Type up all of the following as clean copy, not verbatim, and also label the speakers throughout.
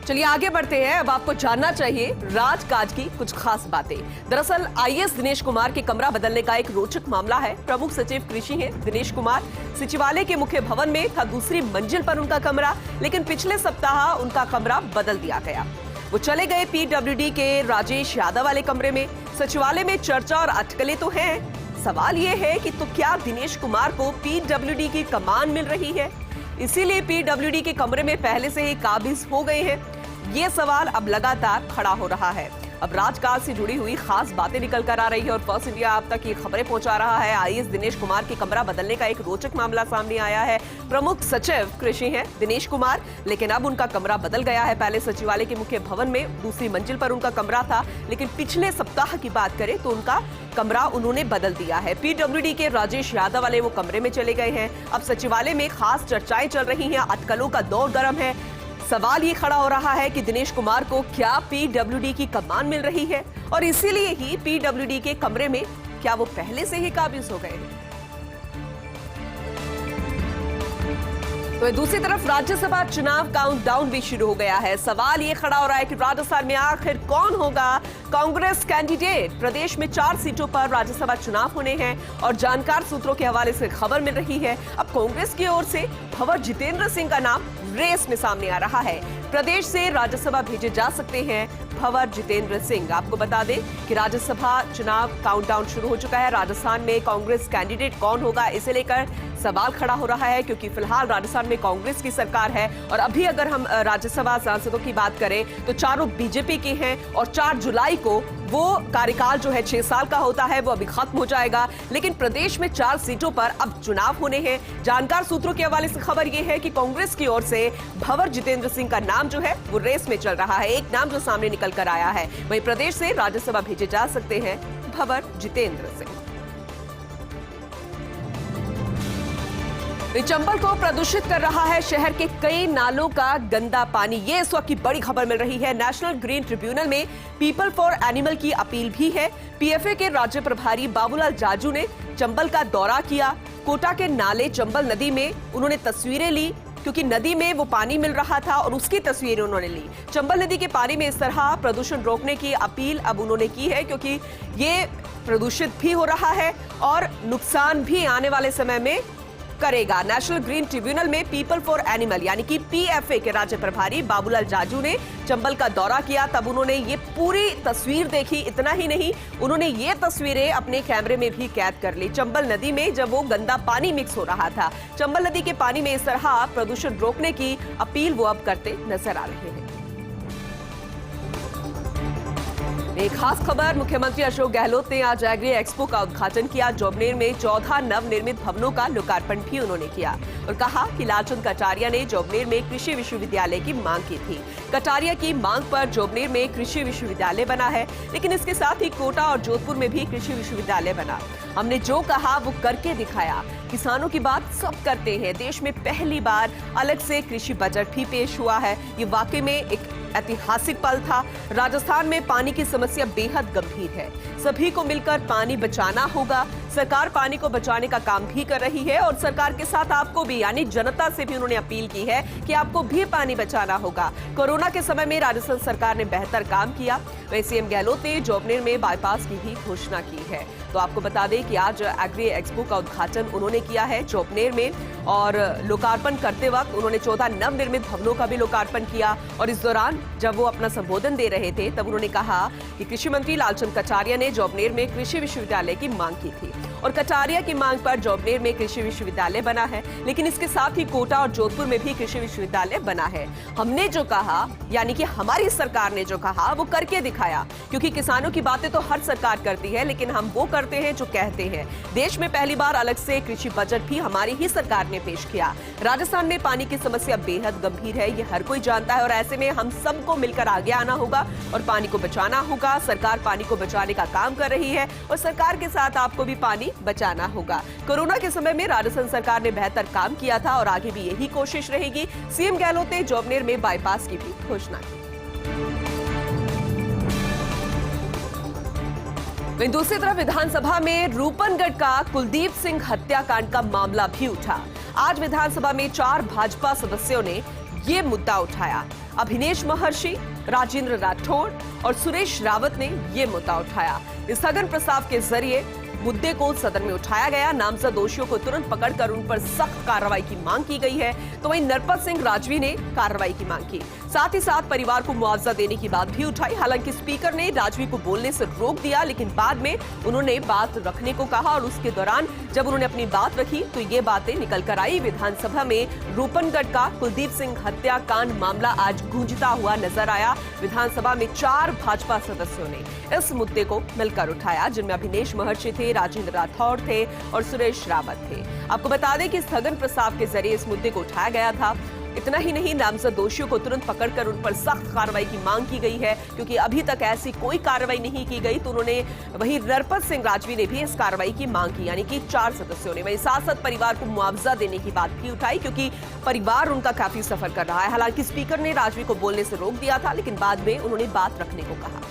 Speaker 1: चलिए आगे बढ़ते हैं। अब आपको जानना चाहिए राजकाज की कुछ खास बातें। दरअसल आईएएस दिनेश कुमार के कमरा बदलने का एक रोचक मामला है। प्रमुख सचिव कृषि हैं दिनेश कुमार। सचिवालय के मुख्य भवन में था दूसरी मंजिल पर उनका कमरा, लेकिन पिछले सप्ताह उनका कमरा बदल दिया गया। वो चले गए पीडब्ल्यूडी के राजेश यादव वाले कमरे में। सचिवालय में चर्चा और अटकलें तो हैं। सवाल ये है कि तो क्या दिनेश कुमार को पीडब्ल्यूडी की कमान मिल रही है, इसीलिए पीडब्ल्यूडी के कमरे में पहले से ही काबिज हो गए हैं? ये सवाल अब लगातार खड़ा हो रहा है। अब राजकाज से जुड़ी हुई खास बातें निकल कर आ रही है और फर्स्ट इंडिया आप तक ये खबरें पहुंचा रहा है। आईएएस दिनेश कुमार के कमरा बदलने का एक रोचक मामला सामने आया है। प्रमुख सचिव कृषि हैं दिनेश कुमार, लेकिन अब उनका कमरा बदल गया है। पहले सचिवालय के मुख्य भवन में दूसरी मंजिल पर उनका कमरा था, लेकिन पिछले सप्ताह की बात करें तो उनका कमरा उन्होंने बदल दिया है। पीडब्ल्यूडी के राजेश यादव वाले वो कमरे में चले गए हैं। अब सचिवालय में खास चर्चाएं चल रही हैं, अटकलों का दौर गर्म है। सवाल ये खड़ा हो रहा है कि दिनेश कुमार को क्या पीडब्ल्यूडी की कमान मिल रही है, और इसीलिए ही पीडब्ल्यूडी के कमरे में क्या वो पहले से ही काबिज हो गए हैं? तो दूसरी तरफ राज्यसभा चुनाव काउंटडाउन भी शुरू हो गया है। सवाल ये खड़ा हो रहा है कि राजस्थान में आखिर कौन होगा कांग्रेस कैंडिडेट। प्रदेश में 4 सीटों पर राज्यसभा चुनाव होने हैं और जानकार सूत्रों के हवाले से खबर मिल रही है। अब कांग्रेस की ओर से भंवर जितेंद्र सिंह का नाम रेस में सामने आ रहा है। प्रदेश से राज्यसभा भेजे जा सकते हैं भंवर जितेंद्र सिंह। आपको बता दें कि राज्यसभा चुनाव काउंटडाउन शुरू हो चुका है। राजस्थान में कांग्रेस कैंडिडेट कौन होगा, इसे लेकर सवाल खड़ा हो रहा है, क्योंकि फिलहाल राजस्थान में कांग्रेस की सरकार है। और अभी अगर हम राज्यसभा सांसदों की बात करें तो चारों बीजेपी के हैं और 4 जुलाई को वो कार्यकाल जो है 6 साल का होता है, वो अभी खत्म हो जाएगा। लेकिन प्रदेश में 4 सीटों पर अब चुनाव होने हैं। जानकार सूत्रों के हवाले से खबर यह है कि कांग्रेस की ओर से भंवर जितेंद्र सिंह का नाम जो है वो रेस में चल रहा है। एक नाम जो सामने निकल कर आया है, वहीं प्रदेश से राज्यसभा भेजे जा सकते हैं भंवर जितेंद्र सिंह। चंबल को प्रदूषित कर रहा है शहर के कई नालों का गंदा पानी। ये इस वक्त की बड़ी खबर मिल रही है। नेशनल ग्रीन ट्रिब्यूनल में पीपल फॉर एनिमल की अपील भी है। पीएफए के राज्य प्रभारी बाबूलाल जाजू ने चंबल का दौरा किया। कोटा के नाले चंबल नदी में उन्होंने तस्वीरें ली, क्योंकि नदी में वो पानी मिल रहा था और उसकी तस्वीरें उन्होंने ली। चंबल नदी के पानी में इस तरह प्रदूषण रोकने की अपील अब उन्होंने की है, क्योंकि ये प्रदूषित भी हो रहा है और नुकसान भी आने वाले समय में करेगा। नेशनल ग्रीन ट्रिब्यूनल में पीपल फॉर एनिमल यानी कि पीएफए के राज्य प्रभारी बाबूलाल जाजू ने चंबल का दौरा किया। तब उन्होंने ये पूरी तस्वीर देखी। इतना ही नहीं, उन्होंने ये तस्वीरें अपने कैमरे में भी कैद कर ली। चंबल नदी में जब वो गंदा पानी मिक्स हो रहा था, चंबल नदी के पानी में इस तरह प्रदूषण रोकने की अपील वो अब करते नजर आ रहे हैं। एक खास खबर, मुख्यमंत्री अशोक गहलोत ने आज एग्री एक्सपो का उद्घाटन किया। जोबनेर में 14 नवनिर्मित भवनों का लोकार्पण भी उन्होंने किया और कहा कि लालचंद कटारिया ने जोबनेर में कृषि विश्वविद्यालय की मांग की थी। कटारिया की मांग पर जोबनेर में कृषि विश्वविद्यालय बना है, लेकिन इसके साथ ही कोटा और जोधपुर में भी कृषि विश्वविद्यालय बना। हमने जो कहा वो करके दिखाया। किसानों की बात सब करते हैं। देश में पहली बार अलग से कृषि बजट भी पेश हुआ है। ये वाकई में एक ऐतिहासिक पल था। राजस्थान में पानी की समस्या बेहद गंभीर है। सभी को मिलकर पानी बचाना होगा। सरकार पानी को बचाने का काम भी कर रही है और सरकार के साथ आपको भी यानी जनता से भी उन्होंने अपील की है कि आपको भी पानी बचाना होगा। कोरोना के समय में राजस्थान सरकार ने बेहतर काम किया। वहीं सीएम गहलोत ने जोबनेर में बाईपास की भी घोषणा की है। तो आपको बता दें कि आज एग्री एक्सपो का उद्घाटन उन्होंने किया है जोबनेर में, और लोकार्पण करते वक्त उन्होंने 14 नवनिर्मित भवनों का भी लोकार्पण किया। और इस दौरान जब वो अपना संबोधन दे रहे थे तब उन्होंने कहा कि कृषि मंत्री लालचंद कटारिया ने जोबनेर में कृषि विश्वविद्यालय की मांग की थी और कटारिया की मांग पर जोबनेर में कृषि विश्वविद्यालय बना है, लेकिन इसके साथ ही कोटा और जोधपुर में भी कृषि विश्वविद्यालय बना है। हमने जो कहा यानी कि हमारी सरकार ने जो कहा वो करके दिखाया, क्योंकि किसानों की बातें तो हर सरकार करती है, लेकिन हम वो करते हैं जो कहते हैं। देश में पहली बार अलग से कृषि बजट भी हमारी ही सरकार ने पेश किया। राजस्थान में पानी की समस्या बेहद गंभीर है, ये हर कोई जानता है और ऐसे में हम सबको मिलकर आगे आना होगा और पानी को बचाना होगा। सरकार पानी को बचाने का काम कर रही है और सरकार के साथ आपको भी पानी बचाना होगा। कोरोना के समय में राजस्थान सरकार ने बेहतर काम किया था और आगे भी यही कोशिश रहेगी। सीएम गहलोत ने जोबनेर में बाईपास की भी घोषणा की। वहीं दूसरी तरफ विधानसभा में रूपनगढ़ का कुलदीप सिंह हत्याकांड का मामला भी उठा। आज विधानसभा में 4 भाजपा सदस्यों ने ये मुद्दा उठाया। अभिनेश महर्षि, राजेंद्र राठौड़ और सुरेश रावत ने ये मुद्दा उठाया। स्थगन प्रस्ताव के जरिए मुद्दे को सदन में उठाया गया। नामजद दोषियों को तुरंत पकड़कर उन पर सख्त कार्रवाई की मांग की गई है। तो वहीं नरपत सिंह राजवी ने कार्रवाई की मांग की, साथ ही साथ परिवार को मुआवजा देने की बात भी उठाई। हालांकि स्पीकर ने राजवी को बोलने से रोक दिया, लेकिन बाद में उन्होंने बात रखने को कहा और उसके दौरान जब उन्होंने अपनी बात रखी तो ये बातें निकल कर आई। विधानसभा में रूपनगढ़ का कुलदीप सिंह हत्याकांड मामला आज गूंजता हुआ नजर आया। विधानसभा में 4 भाजपा सदस्यों ने इस मुद्दे को मिलकर उठाया, जिनमें अभिनेश महर्षि थे, राजेंद्र राठौड़ थे और सुरेश रावत थे। आपको बता दें कि स्थगन प्रस्ताव के जरिए इस मुद्दे को उठाया गया था। इतना ही नहीं, नामजद दोषियों को तुरंत पकड़कर उन पर सख्त कार्रवाई की मांग की गई है, क्योंकि अभी तक ऐसी कोई कार्रवाई नहीं की गई। तो उन्होंने वहीं नरपत सिंह राजवी ने भी इस कार्रवाई की मांग की, यानी कि 4 सदस्यों ने। वहीं साथ साथ परिवार को मुआवजा देने की बात भी उठाई, क्योंकि परिवार उनका काफी सफर कर रहा है। हालांकि स्पीकर ने राजवी को बोलने से रोक दिया था, लेकिन बाद में उन्होंने बात रखने को कहा।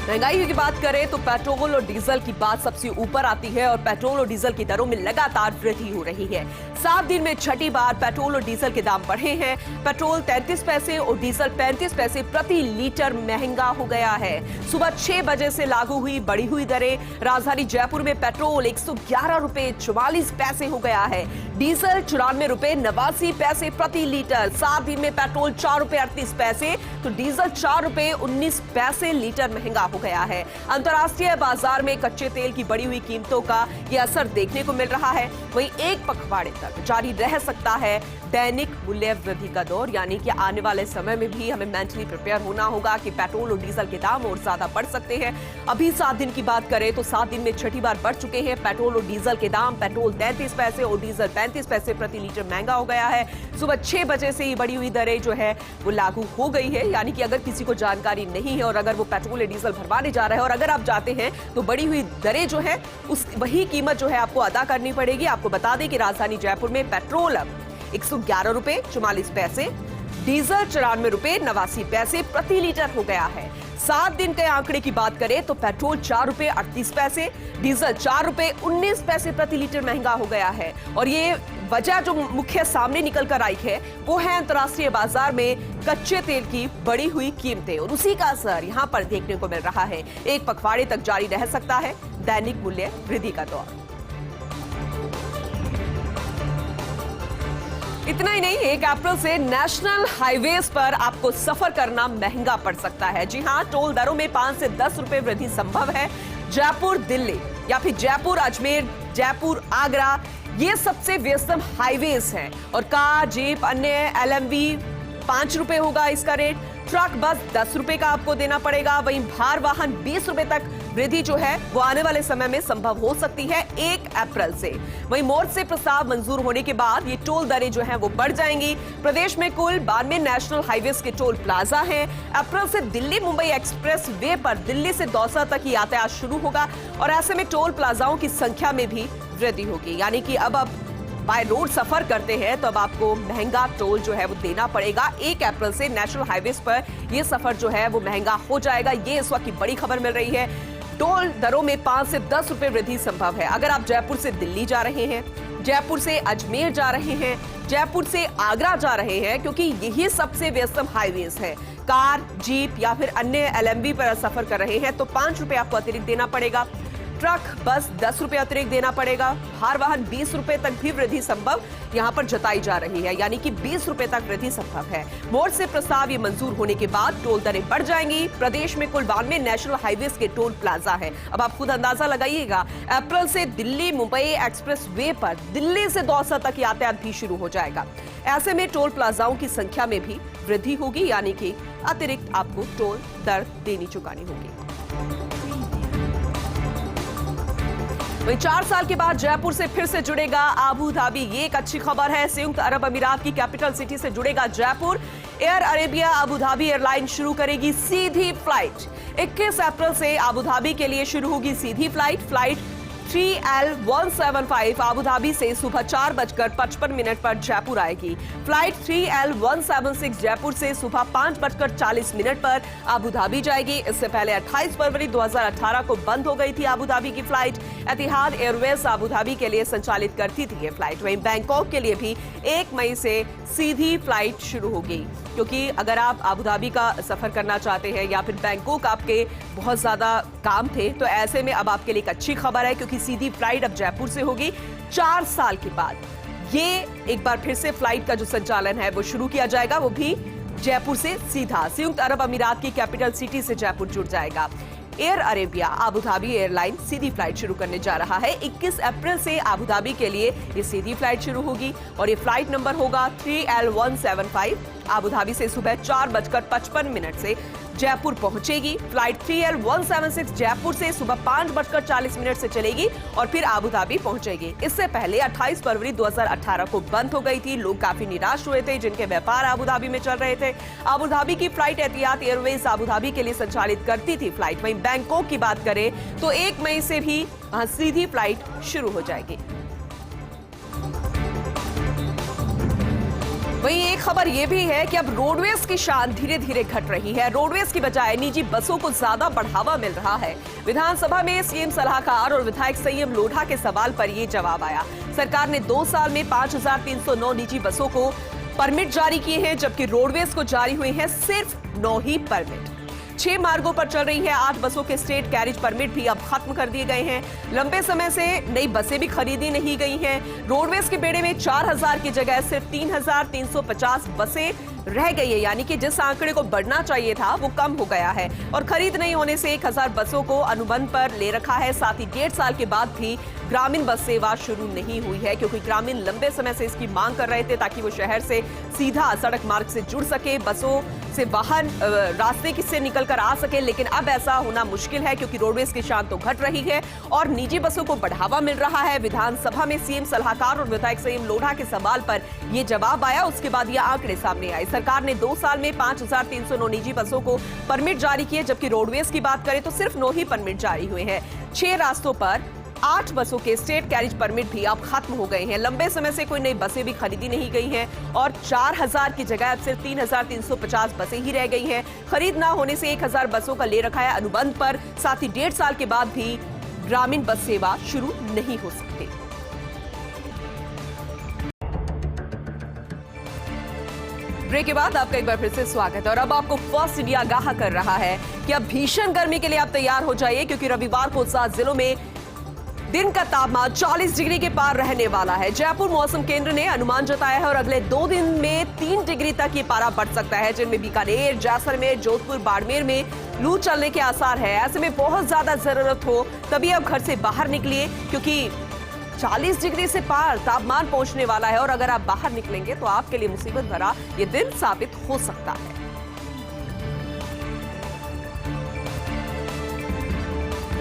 Speaker 1: महंगाई की बात करें तो पेट्रोल और डीजल की बात सबसे ऊपर आती है और पेट्रोल और डीजल की दरों में लगातार वृद्धि हो रही है। 7 दिन में छठी बार पेट्रोल और डीजल के दाम बढ़े हैं। पेट्रोल 33 पैसे और डीजल 35 पैसे प्रति लीटर महंगा हो गया है। सुबह 6 बजे से लागू हुई बढ़ी हुई दरें। राजधानी जयपुर में पेट्रोल 111 रुपए 44 पैसे हो गया है, डीजल 94 रुपए 89 पैसे प्रति लीटर। 7 दिन में पेट्रोल 4 रुपए 38 पैसे तो डीजल 4 रुपए 19 पैसे लीटर महंगा हो गया है। अंतर्राष्ट्रीय बाजार में कच्चे तेल की बढ़ी हुई कीमतों का यह असर देखने को मिल रहा है। वहीं एक पखवाड़े तक जारी रह सकता है दैनिक मूल्य वृद्धि का दौर, यानी कि आने वाले समय में भी हमें मेंटली प्रिपेयर होना होगा कि पेट्रोल और डीजल के दाम और ज्यादा बढ़ सकते हैं। अभी 7 दिन की बात करें तो 7 दिन में छठी बार बढ़ चुके हैं पेट्रोल और डीजल के दाम। पेट्रोल 33 पैसे और डीजल 35 पैसे प्रति लीटर महंगा हो गया है। सुबह 6 बजे से ये बढ़ी हुई दरें जो है वो लागू हो गई है, यानी कि अगर किसी को जानकारी नहीं है और अगर वो पेट्रोल या डीजल भरवाने जा रहा है और अगर आप जाते हैं तो बढ़ी हुई दरें जो है उस वही कीमत जो है आपको अदा करनी पड़ेगी। आपको बता दें कि राजधानी जयपुर में पेट्रोल अब 111 रुपए 44 पैसे, डीजल 94 रुपए 89 पैसे प्रति लीटर हो गया है। 7 दिन के आंकड़े की बात करें तो पेट्रोल 4 रुपए 38 पैसे, डीजल 4 रुपए 19 पैसे प्रति लीटर महंगा हो गया है। और ये वजह जो मुख्य सामने निकल कर आई है वो है अंतर्राष्ट्रीय बाजार में कच्चे तेल की बढ़ी हुई कीमतें और उसी का असर यहां पर देखने को मिल रहा है। एक पखवाड़े तक जारी रह सकता है दैनिक मूल्य वृद्धि का दौर। इतना ही नहीं, 1 अप्रैल से नेशनल हाईवेज पर आपको सफर करना महंगा पड़ सकता है। जी हां, टोल दरों में 5 से 10 रुपए वृद्धि संभव है। जयपुर दिल्ली या फिर जयपुर अजमेर, जयपुर आगरा, ये सबसे व्यस्तम हाईवेज हैं और कार, जीप, अन्य LMV 5 रुपए होगा इसका रेट। ट्रक, बस 10 रुपए का आपको देना पड़ेगा। वहीं भार वाहन 20 रुपए तक वृद्धि जो है वो आने वाले समय में संभव हो सकती है 1 अप्रैल से। वहीं मोर्च से प्रस्ताव मंजूर होने के बाद ये टोल दरें जो हैं वो बढ़ जाएंगी। प्रदेश में कुल 92 नेशनल हाईवेज के टोल प्लाजा हैं। अप्रैल से दिल्ली मुंबई एक्सप्रेस वे पर दिल्ली से दौसा तक ही यातायात शुरू होगा और ऐसे में टोल प्लाजाओं की संख्या में भी वृद्धि होगी, यानी कि अब बाय रोड सफर करते हैं तो अब आपको महंगा टोल जो है वो देना पड़ेगा। 1 अप्रैल से नेशनल हाईवेज पर यह सफर जो है वो महंगा हो जाएगा। ये इस वक्त की बड़ी खबर मिल रही है। टोल दरों में 5 से 10 रुपए वृद्धि संभव है। अगर आप जयपुर से दिल्ली जा रहे हैं, जयपुर से अजमेर जा रहे हैं, जयपुर से आगरा जा रहे हैं, क्योंकि यही सबसे व्यस्तम हाईवेज है, कार, जीप या फिर अन्य LMV पर सफर कर रहे हैं तो 5 रुपए आपको अतिरिक्त देना पड़ेगा। ट्रक, बस 10 रुपए अतिरिक्त देना पड़ेगा। भार वाहन 20 रुपए तक भी वृद्धि संभव यहां पर जताई जा रही है, यानी कि 20 रुपए तक वृद्धि संभव है। मोर्च से प्रस्ताव ये मंजूर होने के बाद टोल दरें बढ़ जाएंगी। प्रदेश में कुल 92 नेशनल हाईवेज के टोल प्लाजा है। अब आप खुद अंदाजा लगाइएगा, अप्रैल से दिल्ली मुंबई एक्सप्रेस वे पर दिल्ली से दौसा तक यातायात भी शुरू हो जाएगा। ऐसे में टोल प्लाजाओं की संख्या में भी वृद्धि होगी, यानी कि अतिरिक्त आपको टोल दर देनी चुकानी होगी। वहीं 4 साल के बाद जयपुर से फिर से जुड़ेगा अबू धाबी। ये एक अच्छी खबर है। संयुक्त अरब अमीरात की कैपिटल सिटी से जुड़ेगा Jaipur. Air Arabia Abu Dhabi airline शुरू करेगी सीधी फ्लाइट। 21 अप्रैल से अबू धाबी के लिए शुरू होगी सीधी flight. Flight 3L175 Abu Dhabi से सुबह 4:55 पर जयपुर आएगी। फ्लाइट 3L176 जयपुर से सुबह 5:40 पर आबू धाबी जाएगी। इससे पहले 28 फरवरी 2018 को बंद हो गई थी आबू धाबी की फ्लाइट। एतिहाद एयरवेज आबू धाबी के लिए संचालित करती थी ये फ्लाइट। वहीं बैंकॉक के लिए भी 1 मई से सीधी फ्लाइट शुरू होगी, क्योंकि अगर आप आबू धाबी का सफर करना चाहते हैं या फिर बैंकॉक आपके बहुत ज्यादा काम थे, तो ऐसे में अब आपके लिए एक अच्छी खबर है, क्योंकि सीधी फ्लाइट अब जयपुर से होगी। 4 साल के बाद ये एक बार फिर से फ्लाइट का जो संचालन है वो शुरू किया जाएगा, वो भी जयपुर से सीधा संयुक्त अरब अमीरात की कैपिटल सिटी से जयपुर जुड़ जाएगा। Air Arabia Abu Dhabi airline सीधी फ्लाइट शुरू करने जा रहा है। 21 अप्रैल से आबू धाबी के लिए ये सीधी फ्लाइट शुरू होगी और ये फ्लाइट नंबर होगा 3L175। आबू धाबी से सुबह 4:55 से जयपुर पहुंचेगी। फ्लाइट 3L176 जयपुर से सुबह 5:40 से चलेगी और फिर आबू धाबी पहुंचेगी। इससे पहले 28 फरवरी 2018 को बंद हो गई थी। लोग काफी निराश हुए थे जिनके व्यापार आबू धाबी में चल रहे थे। आबू धाबी की फ्लाइट एतिहाद एयरवेज आबू धाबी के लिए संचालित करती थी फ्लाइट। वहीं बैंकॉक की बात करें तो 1 मई से भी वहां सीधी फ्लाइट शुरू हो जाएगी। वहीं एक खबर यह भी है कि अब रोडवेज की शान धीरे धीरे घट रही है। रोडवेज की बजाय निजी बसों को ज्यादा बढ़ावा मिल रहा है। विधानसभा में सीएम सलाहकार और विधायक संयम लोढ़ा के सवाल पर यह जवाब आया। सरकार ने 2 साल में 5309 निजी बसों को परमिट जारी किए हैं, जबकि रोडवेज को जारी हुए हैं सिर्फ 9 ही परमिट। 6 मार्गों पर चल रही है 8 बसों के स्टेट कैरिज परमिट भी अब खत्म कर दिए गए हैं। लंबे समय से नई बसें भी खरीदी नहीं गई हैं। रोडवेज के बेड़े में 4000 की जगह सिर्फ 3350 बसें रह गई है, यानी कि जिस आंकड़े को बढ़ना चाहिए था वो कम हो गया है। और खरीद नहीं होने से 1000 बसों को अनुबंध पर ले रखा है। साथ ही 1.5 साल के बाद भी ग्रामीण बस सेवा शुरू नहीं हुई है, क्योंकि ग्रामीण लंबे समय से इसकी मांग कर रहे थे ताकि वो शहर से सीधा सड़क मार्ग से जुड़ सके, बसों से वाहन रास्ते से निकल कर आ सके। लेकिन अब ऐसा होना मुश्किल है, क्योंकि रोडवेज की शान तो घट रही है और निजी बसों को बढ़ावा मिल रहा है। विधानसभा में सीएम सलाहकार और विधायक संयम लोढ़ा के सवाल पर यह जवाब आया। उसके बाद ये आंकड़े सामने आए। सरकार ने 2 साल में 5309 निजी बसों को परमिट जारी किए, जबकि रोडवेज की बात करें तो सिर्फ 9 ही परमिट जारी हुए हैं। 6 रास्तों पर 8 बसों के स्टेट कैरिज परमिट भी अब खत्म हो गए हैं। लंबे समय से कोई नई बसें भी खरीदी नहीं गई हैं और 4000 की जगह अब सिर्फ 3350 बसें ही रह गई हैं। खरीद ना होने से 1000 बसों का ले रखा है अनुबंध पर। साथ ही 1.5 साल के बाद भी ग्रामीण बस सेवा शुरू नहीं हो सकती। ब्रेक के बाद आपका एक बार फिर से स्वागत है और अब आपको फर्स्ट इंडिया आगाह कर रहा है कि अब भीषण गर्मी के लिए आप तैयार हो जाइए, क्योंकि रविवार को 7 जिलों में दिन का तापमान 40 डिग्री के पार रहने वाला है। जयपुर मौसम केंद्र ने अनुमान जताया है और अगले 2 दिन में 3 डिग्री तक ये पारा बढ़ सकता है, जिनमें बीकानेर, जैसलमेर, जोधपुर, बाड़मेर में लू चलने के आसार है। ऐसे में बहुत ज्यादा जरूरत हो तभी आप घर से बाहर निकलिए, क्योंकि 40 डिग्री से पार तापमान पहुंचने वाला है और अगर आप बाहर निकलेंगे तो आपके लिए मुसीबत भरा ये दिन साबित हो सकता है।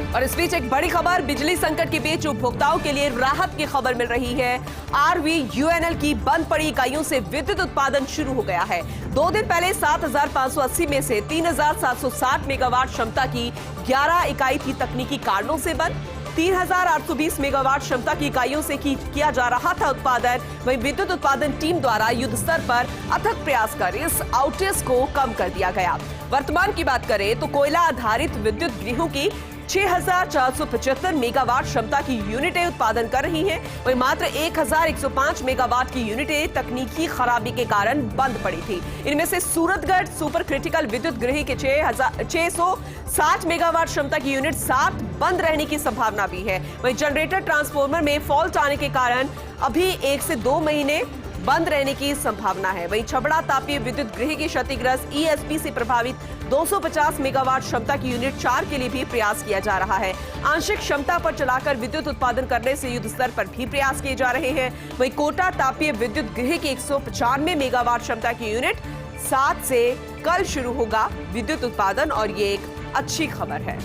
Speaker 1: और इस बीच एक बड़ी खबर, बिजली संकट के बीच उपभोक्ताओं के लिए राहत की खबर मिल रही है। RVUNL की बंद पड़ी इकाइयों से विद्युत उत्पादन शुरू हो गया है। 2 दिन पहले 7580 में से 3760 मेगावाट क्षमता की 11 इकाई थी तकनीकी कारणों से बंद। 3820 मेगावाट क्षमता की इकाइयों से किया जा रहा था उत्पादन। वहीं विद्युत उत्पादन टीम द्वारा युद्ध स्तर पर अथक प्रयास कर इस आउटेज को कम कर दिया गया। वर्तमान की बात करें तो कोयला आधारित विद्युत गृहों की 6475 मेगावाट क्षमता की यूनिटें उत्पादन कर रही हैं। वहीं मात्र 1105 मेगावाट की यूनिटें तकनीकी खराबी के कारण बंद पड़ी थी। इनमें से सूरतगढ़ सुपर क्रिटिकल विद्युत गृह के 660 मेगावाट क्षमता की यूनिट 7 बंद रहने की संभावना भी है। वहीं जनरेटर ट्रांसफार्मर में फॉल्ट आने के कारण अभी 1 से 2 महीने बंद रहने की संभावना है। वहीं छबड़ा तापीय विद्युत गृह की क्षतिग्रस्त ESP से प्रभावित 250 मेगावाट क्षमता की यूनिट 4 के लिए भी प्रयास किया जा रहा है। आंशिक क्षमता पर चलाकर विद्युत उत्पादन करने से युद्ध स्तर पर भी प्रयास किए जा रहे हैं। वहीं कोटा तापीय विद्युत गृह की 195 मेगावाट क्षमता की यूनिट 7 से कल शुरू होगा विद्युत उत्पादन और ये एक अच्छी खबर है।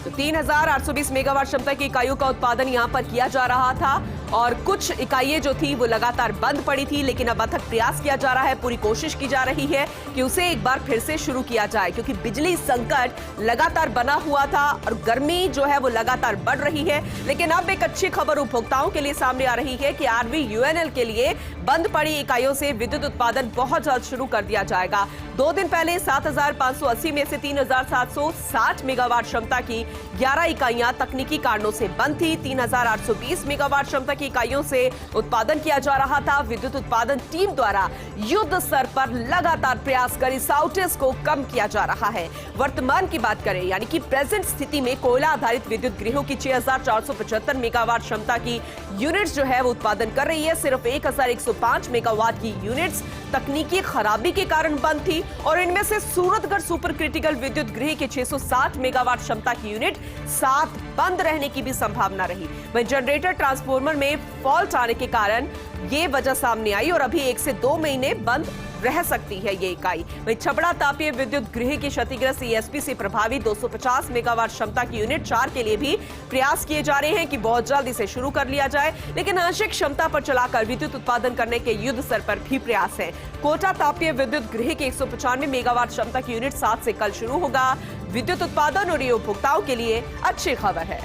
Speaker 1: तो 3820 मेगावाट क्षमता की इकाइयों का उत्पादन यहां पर किया जा रहा था और कुछ इकाइयां जो थी वो लगातार बंद पड़ी थी, लेकिन अब अथक प्रयास किया जा रहा है, पूरी कोशिश की जा रही है कि उसे एक बार फिर से शुरू किया जाए, क्योंकि बिजली संकट लगातार बना हुआ था और गर्मी जो है वो लगातार बढ़ रही है। लेकिन अब एक अच्छी खबर उपभोक्ताओं के लिए सामने आ रही है कि आरवीयूएनएल के लिए बंद पड़ी इकाइयों से विद्युत उत्पादन बहुत जल्द शुरू कर दिया जाएगा। 2 दिन पहले 7,580 में से 3,760 मेगावाट क्षमता की 11 इकाइयां तकनीकी कारणों से बंद थी। 3,820 मेगावाट क्षमता की इकाइयों से उत्पादन किया जा रहा था। विद्युत उत्पादन टीम द्वारा युद्ध स्तर पर लगातार प्रयास कर इस आउटेज को कम किया जा रहा है। वर्तमान की बात करें, यानी कि प्रेजेंट स्थिति में कोयला आधारित विद्युत गृहों की 6,475 मेगावाट क्षमता की यूनिट्स जो है वो उत्पादन कर रही है। सिर्फ 1,105 मेगावाट की यूनिट्स तकनीकी खराबी के कारण बंद थी और इनमें से सूरतगढ़ सुपर क्रिटिकल विद्युत गृह के 660 मेगावाट क्षमता की यूनिट 7 बंद रहने की भी संभावना रही। वहीं जनरेटर ट्रांसफार्मर में फॉल्ट आने के कारण ये वजह सामने आई और अभी 1 से 2 महीने बंद रह सकती है ये इकाई। वहीं छबड़ा तापीय विद्युत गृह की क्षतिग्रस्त ईएसपी से प्रभावित 250 मेगावाट क्षमता की यूनिट 4 के लिए भी प्रयास किए जा रहे हैं कि बहुत जल्द इसे शुरू कर लिया जाए, लेकिन आंशिक क्षमता पर चलाकर विद्युत उत्पादन करने के युद्ध स्तर पर भी प्रयास है। कोटा तापीय विद्युत गृह के 195 मेगावाट क्षमता की यूनिट 7 से कल शुरू होगा। विद्युत उत्पादन और ये उपभोक्ताओं के लिए अच्छी खबर है।